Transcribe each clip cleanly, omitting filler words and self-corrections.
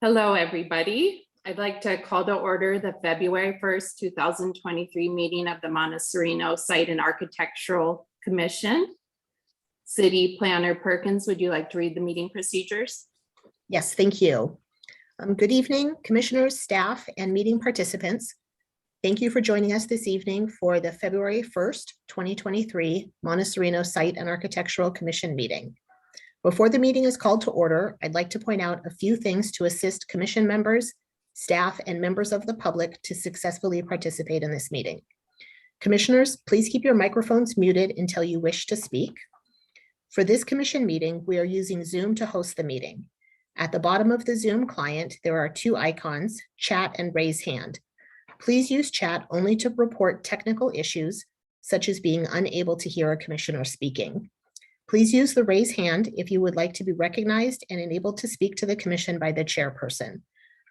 Hello, everybody. I'd like to call to order the February 1st, 2023 meeting of the Monte Sereno Site and Architectural Commission. City Planner Perkins, would you like to read the meeting procedures? Yes, thank you. Good evening, commissioners, staff, and meeting participants. Thank you for joining us this evening for the February 1st, 2023 Monte Sereno Site and Architectural Commission meeting. Before the meeting is called to order, I'd like to point out a few things to assist commission members, staff, and members of the public to successfully participate in this meeting. Commissioners, please keep your microphones muted until you wish to speak. For this commission meeting, we are using Zoom to host the meeting. At the bottom of the Zoom client, there are two icons, chat and raise hand. Please use chat only to report technical issues, such as being unable to hear a commissioner speaking. Please use the raise hand if you would like to be recognized and enabled to speak to the commission by the chairperson.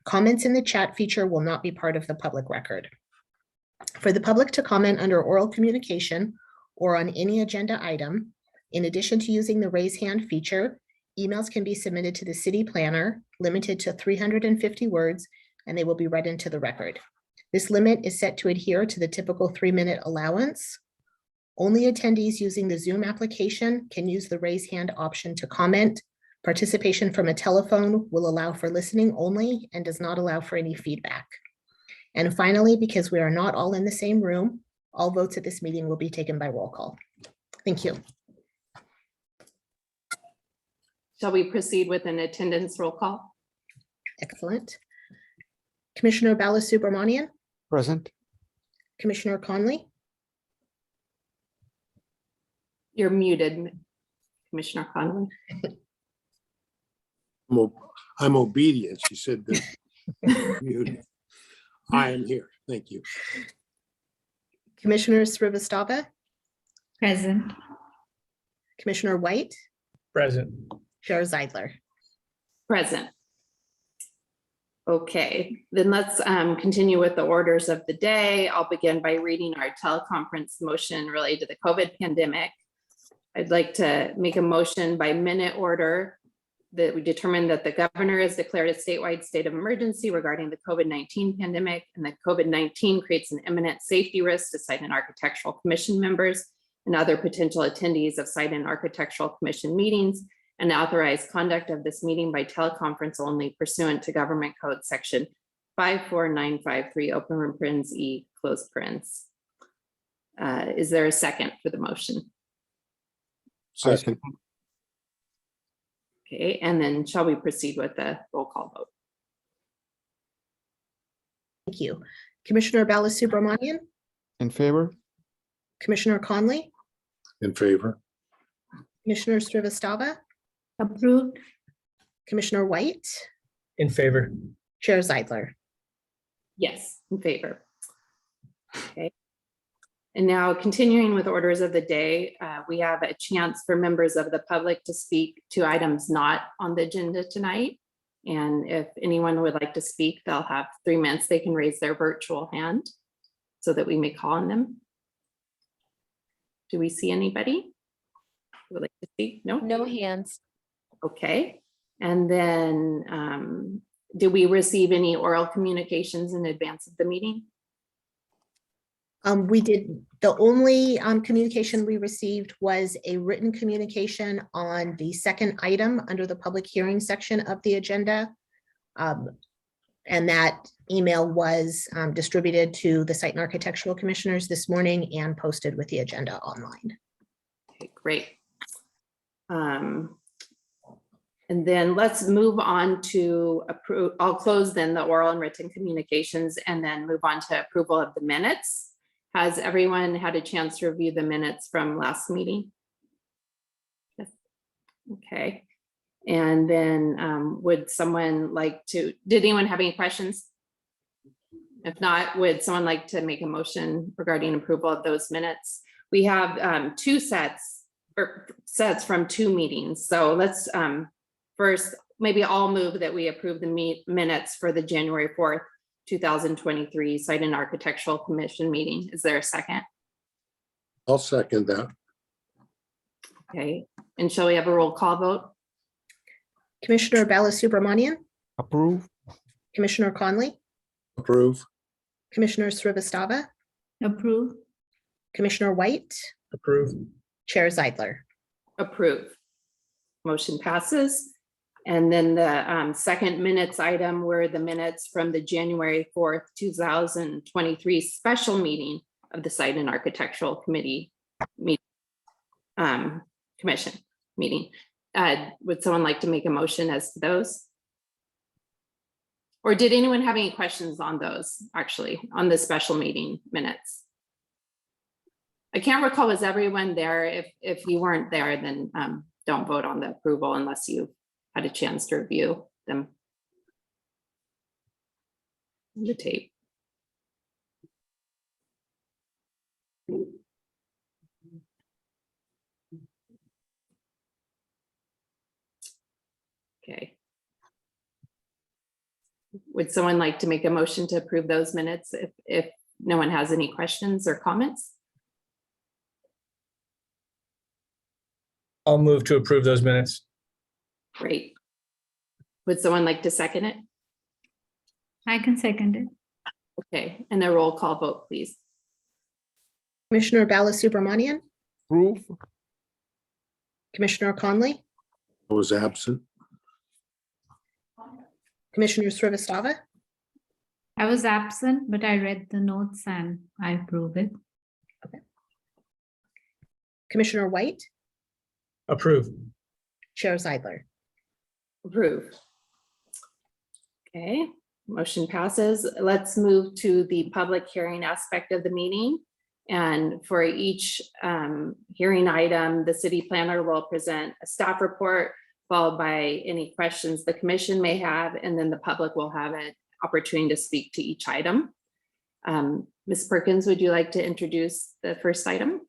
Comments in the chat feature will not be part of the public record. For the public to comment under oral communication or on any agenda item, in addition to using the raise hand feature, emails can be submitted to the city planner, limited to 350 words, and they will be read into the record. This limit is set to adhere to the typical 3-minute allowance. Only attendees using the Zoom application can use the raise hand option to comment. Participation from a telephone will allow for listening only and does not allow for any feedback. And finally, because we are not all in the same room, all votes at this meeting will be taken by roll call. Thank you. Shall we proceed with an attendance roll call? Excellent. Commissioner Balasubramanian, Present. Commissioner Conley, You're muted, Commissioner Conley. I'm obedient. She said that. Muted. I am here. Thank you. Commissioner Srivastava, Present. Commissioner White, Present. Chair Zeidler. Present. Okay, then let's continue with the orders of the day. I'll begin by reading our teleconference motion related to the COVID pandemic. I'd like to make a motion by minute order that we determine that the governor has declared a statewide state of emergency regarding the COVID-19 pandemic, and that COVID-19 creates an imminent safety risk to Site and Architectural Commission members and other potential attendees of Site and Architectural Commission meetings, and authorize conduct of this meeting by teleconference only pursuant to Government Code Section 54953, open room parens E, close parens. Is there a second for the motion? Second. Okay, and then shall we proceed with the roll call vote? Thank you. Commissioner Balasubramanian, In favor? Commissioner Conley, In favor. Commissioner Srivastava, Approved. Commissioner White, In favor. Chair Zeidler. Yes, in favor. Okay. And now continuing with orders of the day, we have a chance for members of the public to speak to items not on the agenda tonight. And if anyone would like to speak, they'll have 3 minutes. They can raise their virtual hand so that we may call on them. Do we see anybody who would like to speak? No? No hands. Okay. And then did we receive any oral communications in advance of the meeting? We did, the only communication we received was a written communication on the second item under the public hearing section of the agenda. And that email was distributed to the Site and Architectural Commissioners this morning and posted with the agenda online. Okay, great. And then let's move on to approve. I'll close then the oral and written communications and then move on to approval of the minutes. Has everyone had a chance to review the minutes from last meeting? Yes. Okay. And then would someone like to, did anyone have any questions? If not, would someone like to make a motion regarding approval of those minutes? We have two sets from 2 meetings. So let's first, maybe I'll move that we approve the minutes for the January 4th, 2023 Site and Architectural Commission meeting. Is there a second? I'll second that. Okay, and shall we have a roll call vote? Commissioner Balasubramanian, Approve. Commissioner Conley, Approve. Commissioner Srivastava, approve, Commissioner White, Approve. Chair Zeidler. Approve. Motion passes. And then the second minutes item were the minutes from the January 4th, 2023 special meeting of the Site and Architectural Committee Commission meeting. Would someone like to make a motion as to those? Or did anyone have any questions on those, actually, on the special meeting minutes? I can't recall, was everyone there? If you weren't there, then don't vote on the approval unless you had a chance to review them. The tape. Okay. Would someone like to make a motion to approve those minutes if no one has any questions or comments? I'll move to approve those minutes. Great. Would someone like to second it? I can second it. Okay, and a roll call vote, please. Commissioner Balasubramanian, Approve. Commissioner Conley, I was absent. Commissioner Srivastava, I was absent, but I read the notes and I approve it. Commissioner White, Approve. Chair Zeidler. Approve. Okay, motion passes. Let's move to the public hearing aspect of the meeting. And for each hearing item, the city planner will present a staff report followed by any questions the commission may have, and then the public will have an opportunity to speak to each item. Ms. Perkins, would you like to introduce the first item?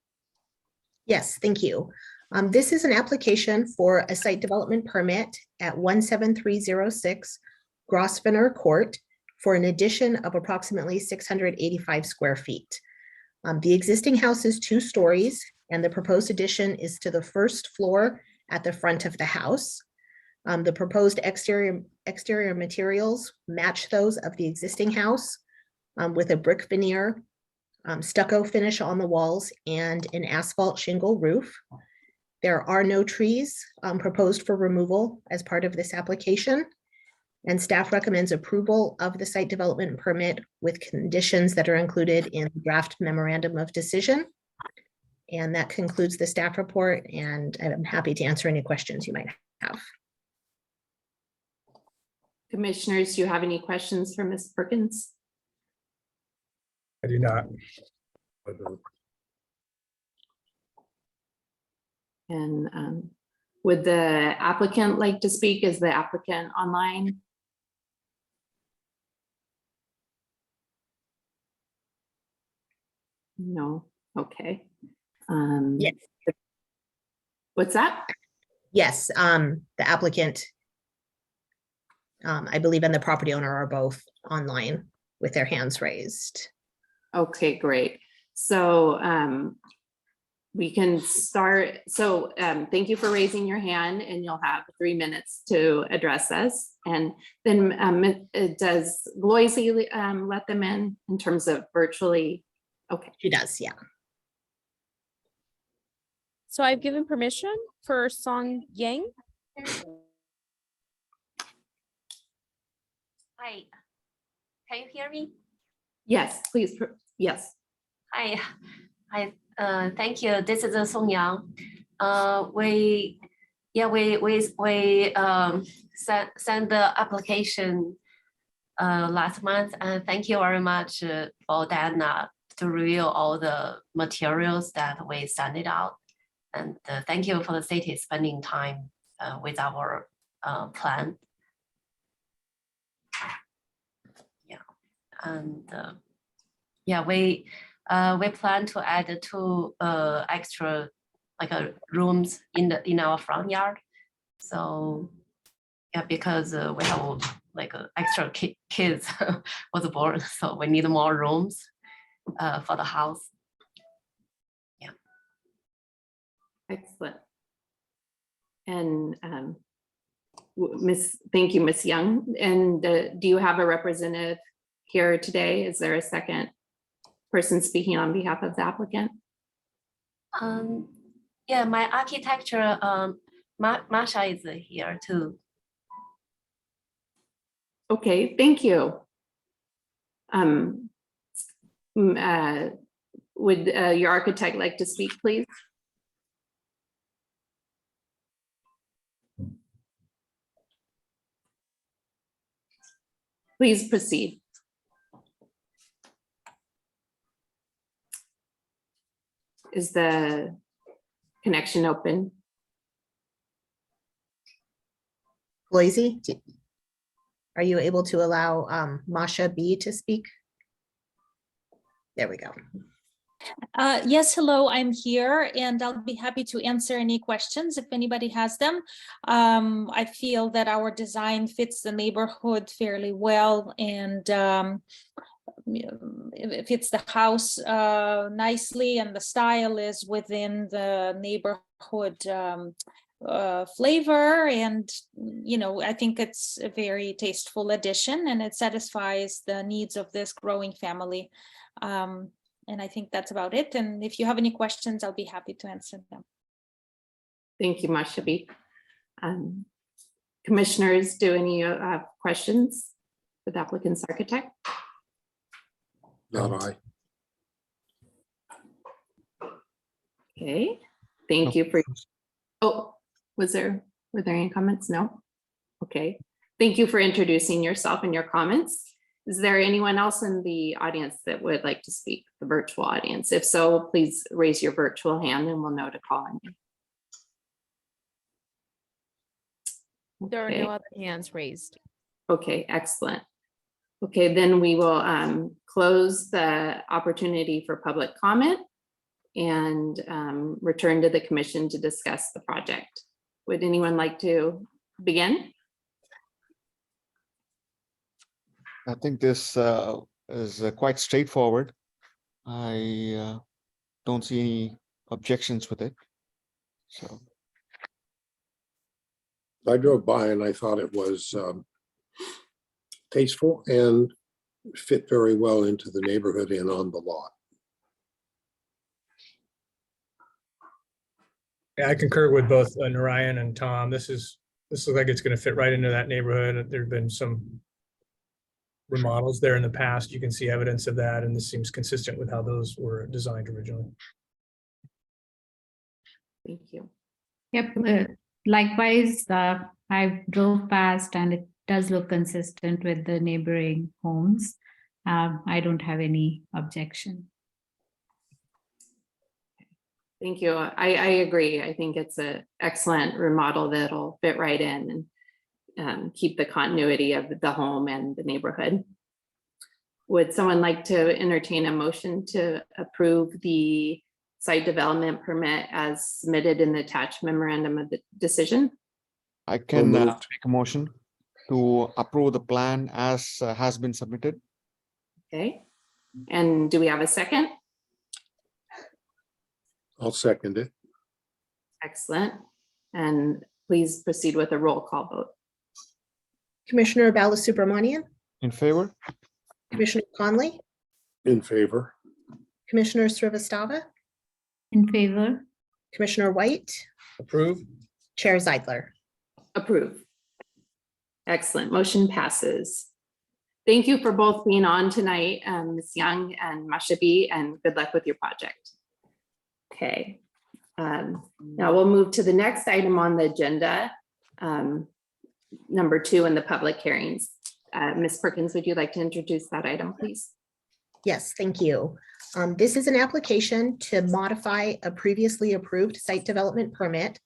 Yes, thank you. This is an application for a site development permit at 17306 Grosvenor Court for an addition of approximately 685 square feet. The existing house is 2 stories, and the proposed addition is to the first floor at the front of the house. The proposed exterior materials match those of the existing house with a brick veneer, stucco finish on the walls, and an asphalt shingle roof. There are no trees proposed for removal as part of this application, and staff recommends approval of the site development permit with conditions that are included in the draft memorandum of decision. And that concludes the staff report, and I'm happy to answer any questions you might have. Commissioners, do you have any questions for Ms. Perkins? I do not. And would the applicant like to speak? Is the applicant online? No, okay. Yes. What's that? Yes, the applicant, I believe, and the property owner are both online with their hands raised. Okay, great. So we can start. So thank you for raising your hand, and you'll have 3 minutes to address us. And then does Loisy let them in terms of virtually? Okay. She does, yeah. So I've given permission for Song Yang. Hi, can you hear me? Yes, please. Yes. Hi, thank you. This is Song Yang. We sent the application last month, and thank you very much for Dana to review all the materials that we sent it out. And thank you for the city spending time with our plan. Yeah, and we plan to add 2 extra rooms in our front yard. So yeah, because we have extra kids was born, so we need more rooms for the house. Excellent. And Thank you, Ms. Young. And do you have a representative here today? Is there a second person speaking on behalf of the applicant? Yeah, my architecture, Masha is here too. Okay, thank you. Would your architect like to speak, please? Please proceed. Is the connection open? Loisy, are you able to allow Masha B to speak? There we go. Yes, hello, I'm here and I'll be happy to answer any questions if anybody has them. I feel that our design fits the neighborhood fairly well and it fits the house nicely, and the style is within the neighborhood flavor, and I think it's a very tasteful addition and it satisfies the needs of this growing family. And I think that's about it. And if you have any questions, I'll be happy to answer them. Thank you, Masha B. Commissioners, do any have questions for the applicant's architect? Not I. Okay, thank you for, oh, were there any comments? No? Okay, thank you for introducing yourself and your comments. Is there anyone else in the audience that would like to speak, the virtual audience? If so, please raise your virtual hand and we'll know to call on you. There are Okay. no other hands raised. Okay, excellent. Okay, then we will close the opportunity for public comment and return to the commission to discuss the project. Would anyone like to begin? I think this is quite straightforward. I don't see any objections with it. So I drove by and I thought it was tasteful and fit very well into the neighborhood and on the lot. Yeah, I concur with both Narayan and Tom. This looks like it's going to fit right into that neighborhood. There've been some remodels there in the past. You can see evidence of that, and this seems consistent with how those were designed originally. Thank you. Yep, likewise, I drove past and it does look consistent with the neighboring homes. I don't have any objection. Thank you. I agree. I think it's an excellent remodel that'll fit right in and keep the continuity of the home and the neighborhood. Would someone like to entertain a motion to approve the site development permit as submitted in the attached memorandum of the decision? I can moved. make a motion to approve the plan as has been submitted. Okay. And do we have a second? I'll second it. Excellent. And please proceed with a roll call vote. Commissioner Balasubramanian, In favor? Commissioner Conley, In favor. Commissioner Srivastava, In favor? Commissioner White, Approve? Chair Zeidler. Approve. Excellent. Motion passes. Thank you for both being on tonight, Ms. Young and Masha B, and good luck with your project. Okay. Now we'll move to the next item on the agenda, number 2 in the public hearings. Ms. Perkins, would you like to introduce that item, please? Yes, thank you. This is an application to modify a previously approved site development permit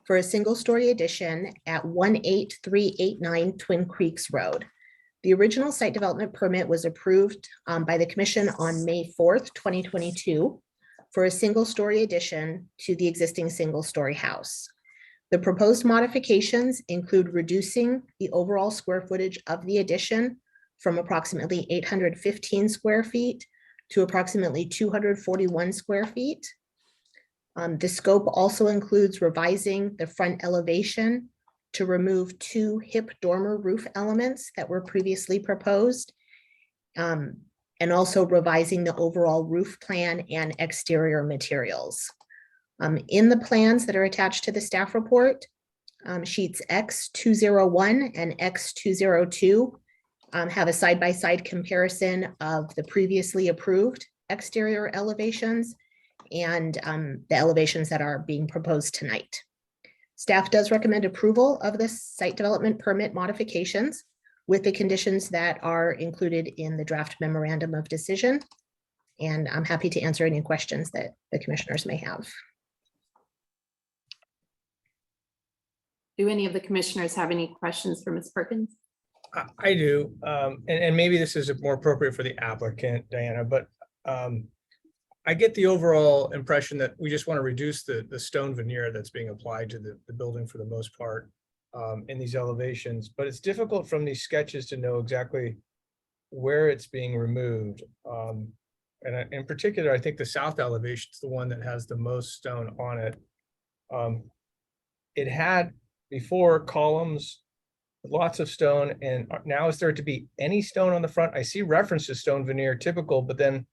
for a single-story addition at 18389 Twin Creeks Road. The original site development permit was approved by the commission on May 4th, 2022 for a single-story addition to the existing single-story house. The proposed modifications include reducing the overall square footage of the addition from approximately 815 square feet to approximately 241 square feet. The scope also includes revising the front elevation to remove 2 hip dormer roof elements that were previously proposed, and also revising the overall roof plan and exterior materials. In the plans that are attached to the staff report, sheets X201 and X202 have a side-by-side comparison of the previously approved exterior elevations and the elevations that are being proposed tonight. Staff does recommend approval of this site development permit modifications with the conditions that are included in the draft memorandum of decision. And I'm happy to answer any questions that the commissioners may have. Do any of the commissioners have any questions for Ms. Perkins? I do, and maybe this is more appropriate for the applicant, Diana, but I get the overall impression that we just want to reduce the stone veneer that's being applied to the building for the most part in these elevations, but it's difficult from these sketches to know exactly where it's being removed. And in particular, I think the south elevation is the one that has the most stone on it. It had before columns, lots of stone, and now is there to be any stone on the front? I see reference to stone veneer typical, but then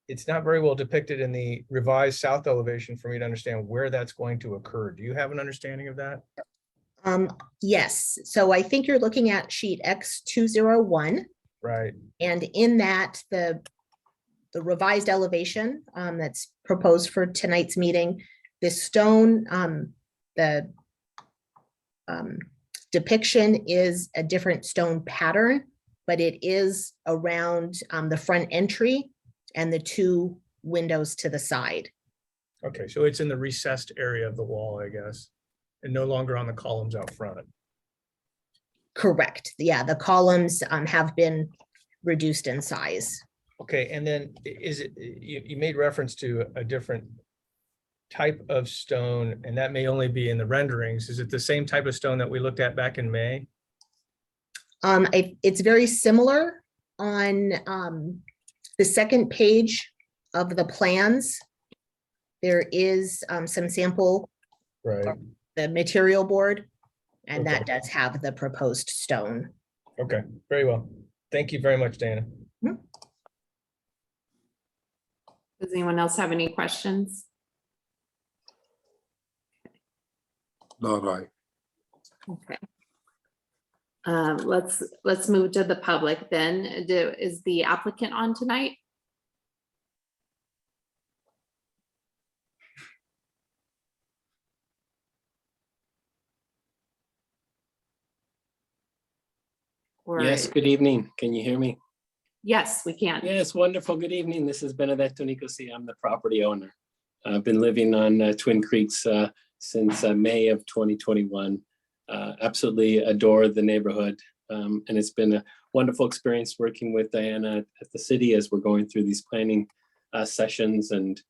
it's not very well depicted in the revised south elevation for me to understand where that's going to occur. Do you have an understanding of that? Yes, so I think you're looking at sheet X201. Right. And in that, the revised elevation that's proposed for tonight's meeting, the stone, the depiction is a different stone pattern, but it is around the front entry and the 2 windows to the side. Okay, so it's in the recessed area of the wall, I guess, and no longer on the columns out front. Correct. Yeah, the columns have been reduced in size. Okay, and then is it, you made reference to a different type of stone, and that may only be in the renderings. Is it the same type of stone that we looked at back in May? It's very similar on the second page of the plans. There is some sample, Right. the material board, and Okay. that does have the proposed stone. Okay, very well. Thank you very much, Dana. Does anyone else have any questions? All right. Okay. Let's move to the public then. Is the applicant on tonight? Or- Yes, good evening. Can you hear me? Yes, we can. Yes, wonderful. Good evening. This is Benedetto Nicosi. I'm the property owner. I've been living on Twin Creeks since May of 2021. Absolutely adore the neighborhood. And it's been a wonderful experience working with Diana at the city as we're going through these planning sessions, and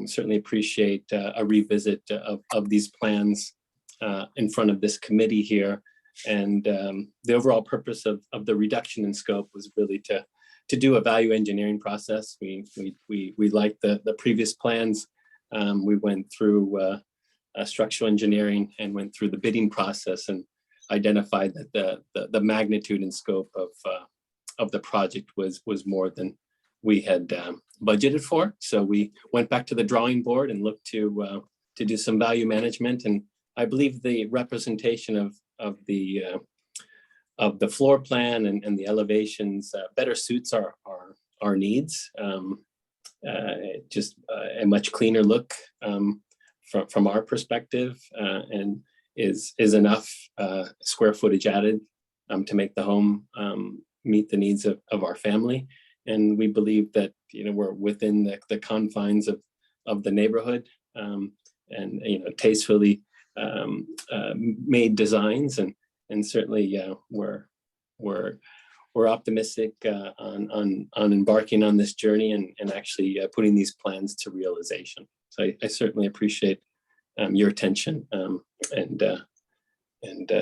certainly appreciate a revisit of these plans in front of this committee here. And the overall purpose of the reduction in scope was really to do a value engineering process. We liked the previous plans. We went through structural engineering and went through the bidding process and identified that the magnitude and scope of the project was more than we had budgeted for. So we went back to the drawing board and looked to do some value management. And I believe the representation of the floor plan and the elevations better suits our needs. Just a much cleaner look from our perspective, and is enough square footage added to make the home meet the needs of our family. And we believe that, you know, we're within the confines of the neighborhood, and, you know, tastefully made designs, and certainly we're optimistic on embarking on this journey and actually putting these plans to realization. So I certainly appreciate your attention and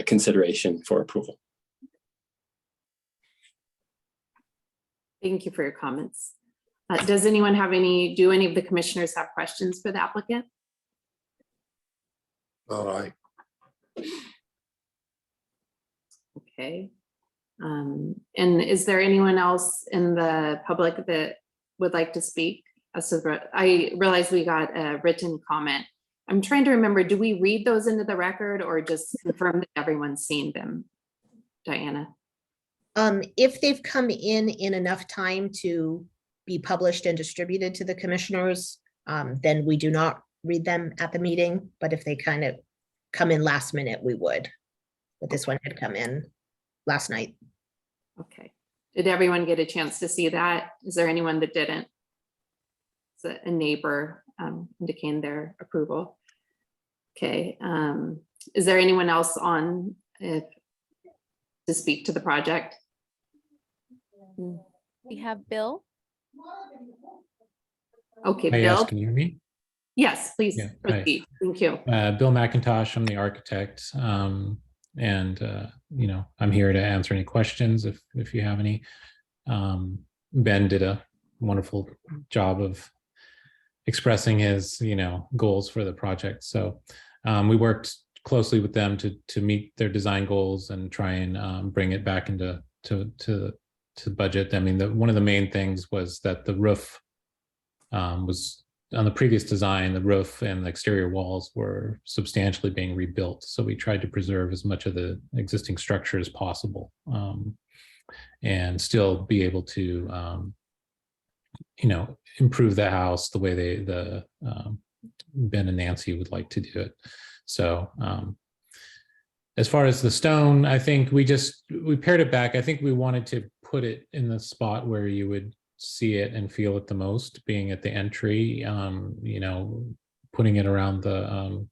consideration for approval. Thank you for your comments. Does anyone have do any of the commissioners have questions for the applicant? All right. Okay. And is there anyone else in the public that would like to speak? I realize we got a written comment. I'm trying to remember, do we read those into the record or just confirm that everyone's seen them? Diana? If they've come in enough time to be published and distributed to the commissioners, then we do not read them at the meeting. But if they kind of come in last minute, we would. But this one had come in last night. Okay. Did everyone get a chance to see that? Is there anyone that didn't? Is a neighbor indicating their approval? Okay. Is there anyone else on to speak to the project? We have Bill. Okay, Hey, yes, Bill. can you hear me? Yes, please Yeah, hi. proceed. Thank you. Bill McIntosh, I'm the architect. You know, I'm here to answer any questions if you have any. Ben did a wonderful job of expressing his, you know, goals for the project. So we worked closely with them to meet their design goals and try and bring it back into to budget. I mean, one of the main things was that the roof was on the previous design, the roof and the exterior walls were substantially being rebuilt. So we tried to preserve as much of the existing structure as possible and still be able to, you know, improve the house the way Ben and Nancy would like to do it. So as far as the stone, I think we pared it back. I think we wanted to put it in the spot where you would see it and feel it the most, being at the entry, you know, putting it around the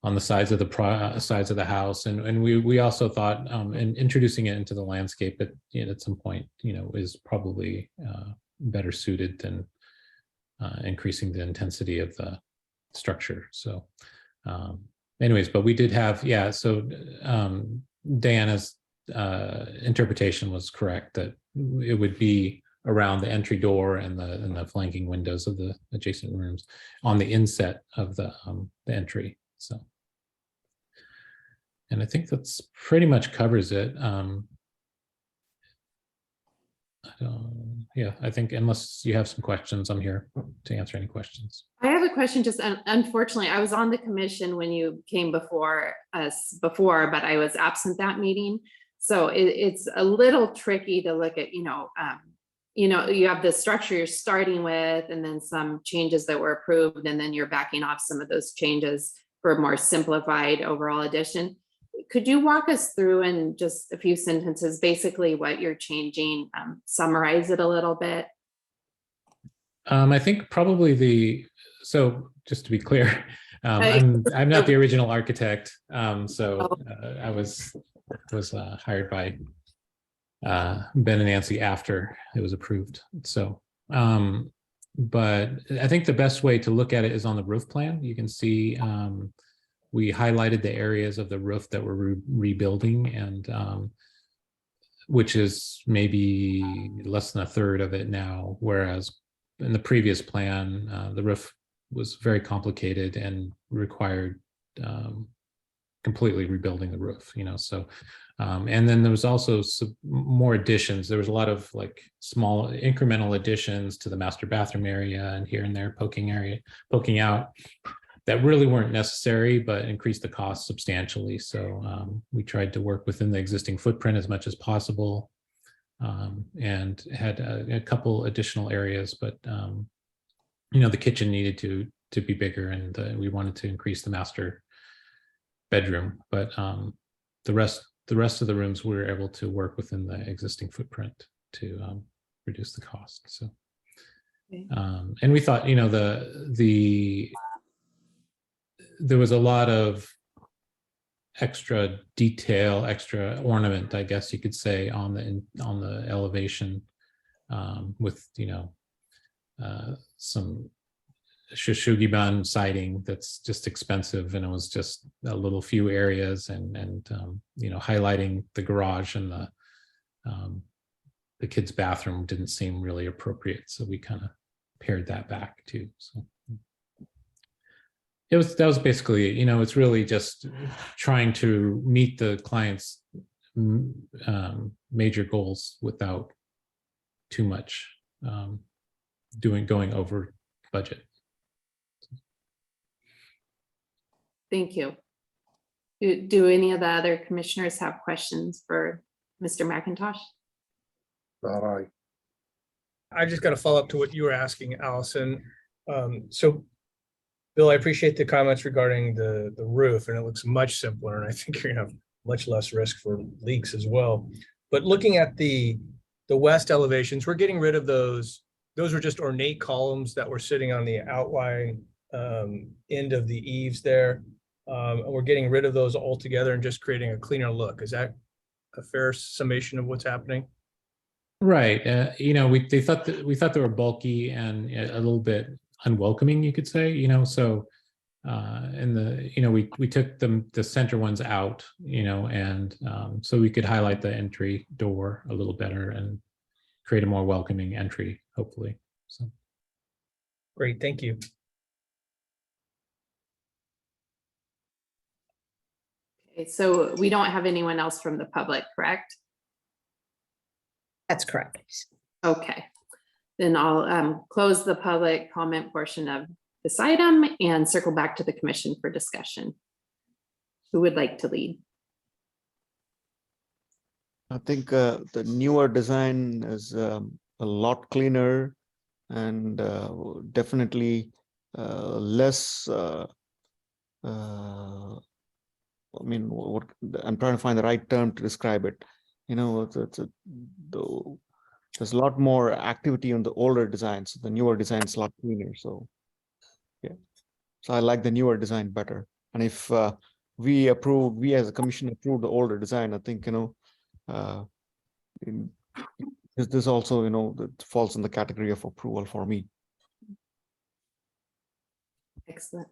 on the sides of the house, and we also thought in introducing it into the landscape at some point, you know, is probably better suited than increasing the intensity of the structure. So anyways, but we did have, yeah, so Diana's interpretation was correct, that it would be around the entry door and the flanking windows of the adjacent rooms on the inset of the entry. So, and I think that's pretty much covers it. Yeah, I think unless you have some questions, I'm here to answer any questions. I have a question. Just unfortunately, I was on the commission when you came before us before, but I was absent that meeting. So it's a little tricky to look at, you know, you have the structure you're starting with and then some changes that were approved, and then you're backing off some of those changes for a more simplified overall addition. Could you walk us through in just a few sentences, basically what you're changing, summarize it a little bit? I think probably so just to be clear, I'm not the original architect. I was hired by Ben and Nancy after it was approved. So, but I think the best way to look at it is on the roof plan. You can see we highlighted the areas of the roof that we're rebuilding, and which is maybe less than a third of it now, whereas in the previous plan, the roof was very complicated and required completely rebuilding the roof, you know, so and then there was also some more additions. There was a lot of like small incremental additions to the master bathroom area and here and there poking out that really weren't necessary, but increased the cost substantially. So we tried to work within the existing footprint as much as possible, and had a couple additional areas, but you know, the kitchen needed to be bigger, and we wanted to increase the master bedroom, but the rest of the rooms we were able to work within the existing footprint to reduce the cost. So, and we thought, you know, there was a lot of extra detail, extra ornament, I guess you could say, on the elevation, with, you know, some Shishugiban siding that's just expensive, and it was just a little few areas, and you know, highlighting the garage and the kids' bathroom didn't seem really appropriate, so we kind of pared that back too. So that was basically, you know, it's really just trying to meet the client's major goals without too much going over budget. Thank you. Do any of the other commissioners have questions for Mr. McIntosh? All right. I just got to follow up to what you were asking, Allison. So, Bill, I appreciate the comments regarding the roof, and it looks much simpler, and I think you're gonna have much less risk for leaks as well. But looking at the west elevations, we're getting rid of those. Those were just ornate columns that were sitting on the outline end of the eaves there. And we're getting rid of those altogether and just creating a cleaner look. Is that a fair summation of what's happening? Right. You know, we thought they were bulky and a little bit unwelcoming, you could say, you know, so we took the center ones out, you know, and so we could highlight the entry door a little better and create a more welcoming entry, hopefully. So Great, thank you. Okay, so we don't have anyone else from the public, correct? That's correct. Okay, then I'll close the public comment portion of this item and circle back to the commission for discussion. Who would like to lead? I think the newer design is a lot cleaner and definitely less. I mean, what I'm trying to find the right term to describe it. You know, there's a lot more activity on the older designs. The newer design is a lot cleaner. So, yeah. So I like the newer design better. And if we as a commission approve the older design, I think, you know, this also, you know, that falls in the category of approval for me. Excellent.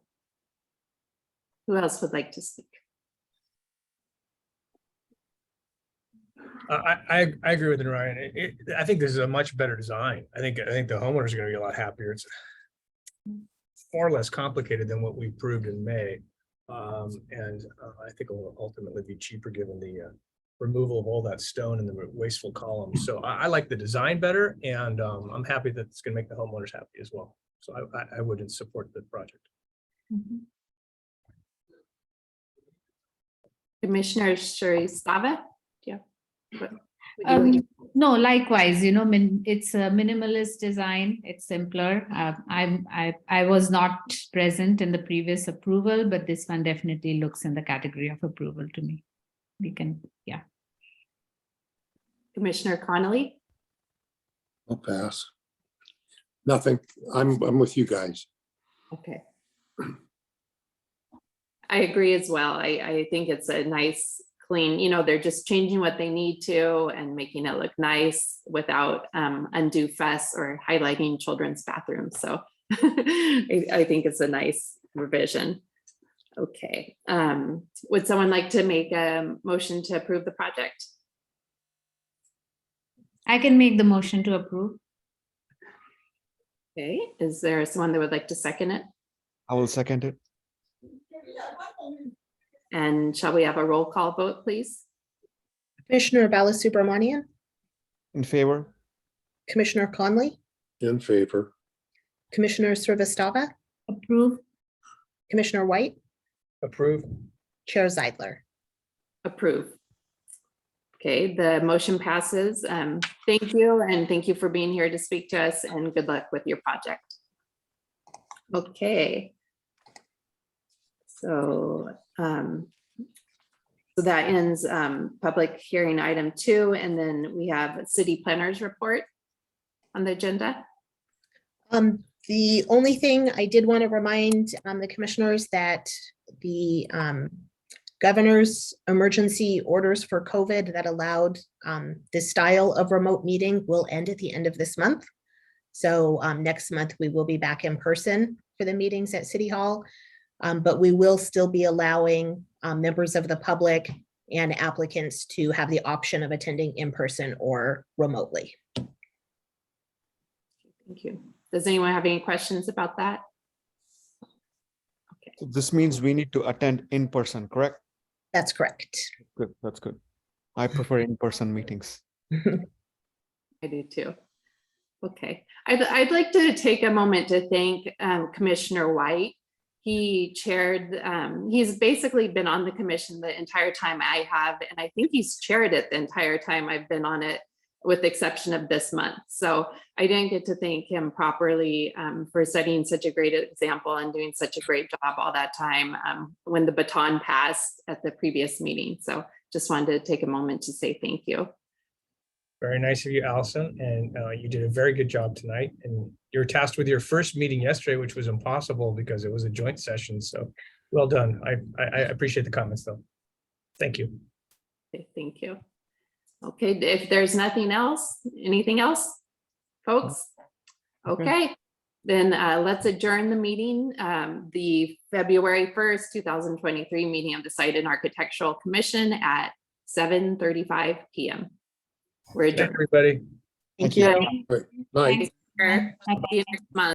Who else would like to speak? I agree with Ryan. I think this is a much better design. I think the homeowners are going to be a lot happier. It's far less complicated than what we proved in May, and I think it will ultimately be cheaper given the removal of all that stone and the wasteful columns. So I like the design better, and I'm happy that it's going to make the homeowners happy as well. So I would support the project. Mm-hmm. Commissioner Sheristava? Yeah. No, likewise, you know, it's a minimalist design. It's simpler. I was not present in the previous approval, but this one definitely looks in the category of approval to me. We can, yeah. Commissioner Connolly? I'll pass. Nothing. I'm with you guys. Okay. I agree as well. I think it's a nice, clean, you know, they're just changing what they need to and making it look nice without undue fuss or highlighting children's bathrooms. So I think it's a nice revision. Okay. Would someone like to make a motion to approve the project? I can make the motion to approve. Okay. Is there someone that would like to second it? I will second it. And shall we have a roll call vote, please? Commissioner Balasubramanian, In favor? Commissioner Conley, In favor. Commissioner Srivastava, Approve. Commissioner White, Approve. Chair Zeidler. Approve. Okay, the motion passes. Thank you, and thank you for being here to speak to us, and good luck with your project. Okay. So that ends public hearing item 2, and then we have city planners report on the agenda. The only thing I did want to remind the commissioners that the governor's emergency orders for COVID that allowed this style of remote meeting will end at the end of this month. So next month we will be back in person for the meetings at City Hall. But we will still be allowing members of the public and applicants to have the option of attending in person or remotely. Thank you. Does anyone have any questions about that? So this means we need to attend in person, correct? That's correct. Good, that's good. I prefer in-person meetings. I do too. Okay, I'd like to take a moment to thank Commissioner White. He chaired, he's basically been on the commission the entire time I have, and I think he's chaired it the entire time I've been on it, with the exception of this month. So I didn't get to thank him properly for setting such a great example and doing such a great job all that time when the baton passed at the previous meeting. So just wanted to take a moment to say thank you. Very nice of you, Allison, and you did a very good job tonight. And you were tasked with your first meeting yesterday, which was impossible because it was a joint session. So well done. I appreciate the comments, though. Thank you. Okay, thank you. Okay, if there's nothing else, anything else, folks? Okay, then let's adjourn the meeting. The February 1st, 2023 meeting of the Site and Architectural Commission at 7:35 p.m. We're Thank adjourned. everybody. Thank you. Right. Bye. See you next month.